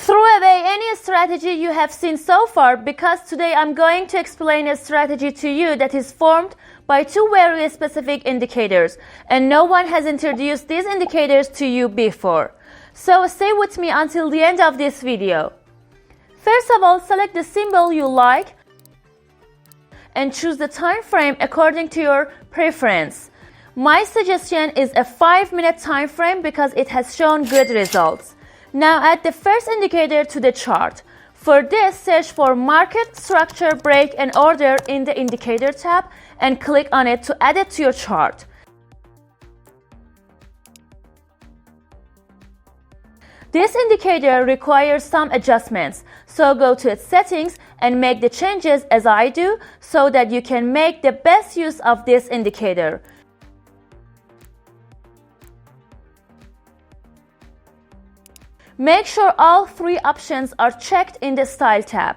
Throw away any strategy you have seen so far, because today I'm going to explain a strategy to you that is formed by two very specific indicators, and no one has introduced these indicators to you before. So stay with me until the end of this video. First of all, select the symbol you like and choose the time frame according to your preference. My suggestion is a 5-minute time frame because it has shown good results. Now add the first indicator to the chart. For this, search for Market Structure Break and Order in the Indicator tab and click on it to add it to your chart. This indicator requires some adjustments, so go to its settings and make the changes as I do so that you can make the best use of this indicator. Make sure all three options are checked in the Style tab.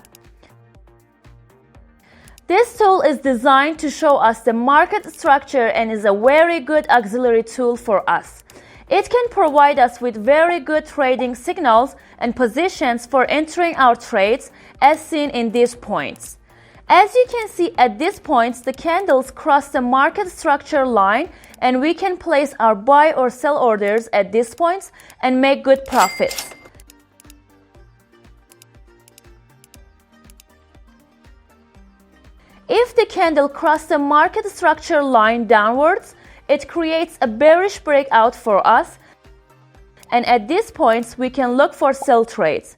This tool is designed to show us the market structure and is a very good auxiliary tool for us. It can provide us with very good trading signals and positions for entering our trades as seen in these points. As you can see at these points, the candles cross the market structure line and we can place our buy or sell orders at these points and make good profits. If the candle crosses the market structure line downwards, it creates a bearish breakout for us, and at these points we can look for sell trades.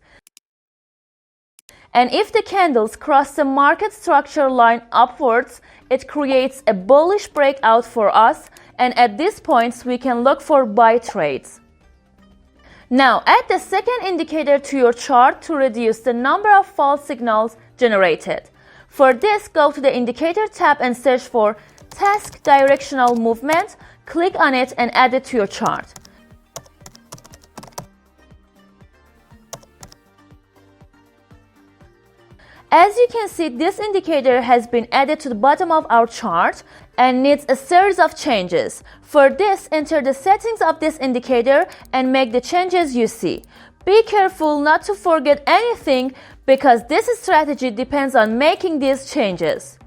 And if the candles cross the market structure line upwards, it creates a bullish breakout for us, and at these points we can look for buy trades. Now add the second indicator to your chart to reduce the number of false signals generated. For this, go to the Indicator tab and search for Task Directional Movement, click on it and add it to your chart. As you can see, this indicator has been added to the bottom of our chart and needs a series of changes. For this, enter the settings of this indicator and make the changes you see. Be careful not to forget anything because this strategy depends on making these changes.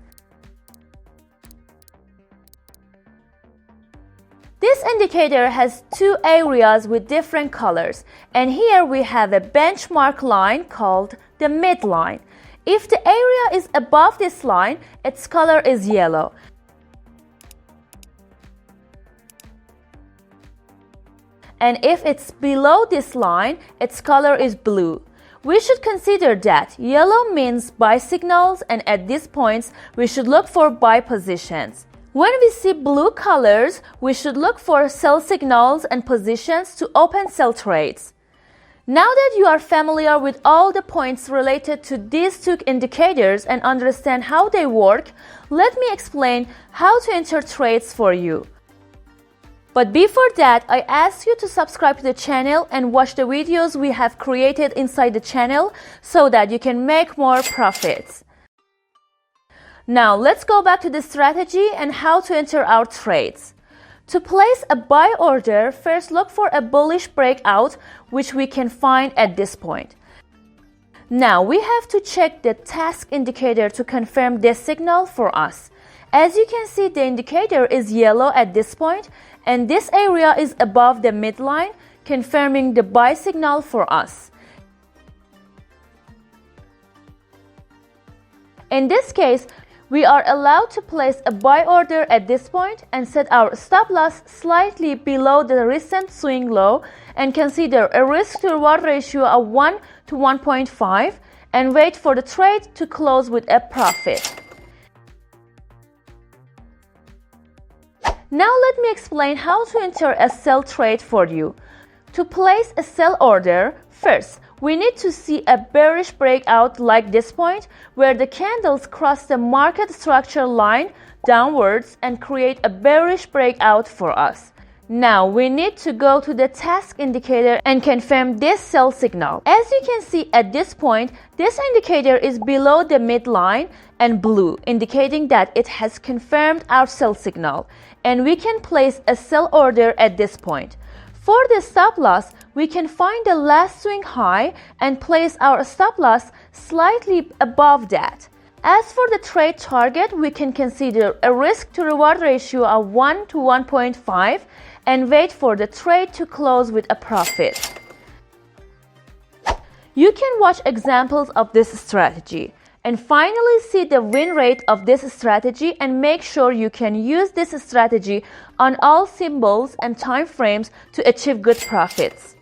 This indicator has two areas with different colors, and here we have a benchmark line called the midline. If the area is above this line, its color is yellow. And if it's below this line, its color is blue. We should consider that yellow means buy signals, and at these points we should look for buy positions. When we see blue colors, we should look for sell signals and positions to open sell trades. Now that you are familiar with all the points related to these two indicators and understand how they work, let me explain how to enter trades for you. But before that, I ask you to subscribe to the channel and watch the videos we have created inside the channel so that you can make more profits. Now let's go back to the strategy and how to enter our trades. To place a buy order, first look for a bullish breakout, which we can find at this point. Now we have to check the task indicator to confirm this signal for us. As you can see, the indicator is yellow at this point, and this area is above the midline, confirming the buy signal for us. In this case, we are allowed to place a buy order at this point and set our stop loss slightly below the recent swing low and consider a risk to reward ratio of 1 to 1.5 and wait for the trade to close with a profit. Now let me explain how to enter a sell trade for you. To place a sell order, first, we need to see a bearish breakout like this point where the candles cross the market structure line downwards and create a bearish breakout for us. Now we need to go to the task indicator and confirm this sell signal. As you can see at this point, this indicator is below the midline and blue, indicating that it has confirmed our sell signal, and we can place a sell order at this point. For the stop loss, we can find the last swing high and place our stop loss slightly above that. As for the trade target, we can consider a risk to reward ratio of 1 to 1.5 and wait for the trade to close with a profit. You can watch examples of this strategy and finally see the win rate of this strategy and make sure you can use this strategy on all symbols and time frames to achieve good profits.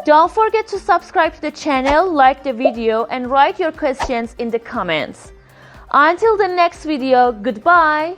Don't forget to subscribe to the channel, like the video, and write your questions in the comments. Until the next video, goodbye!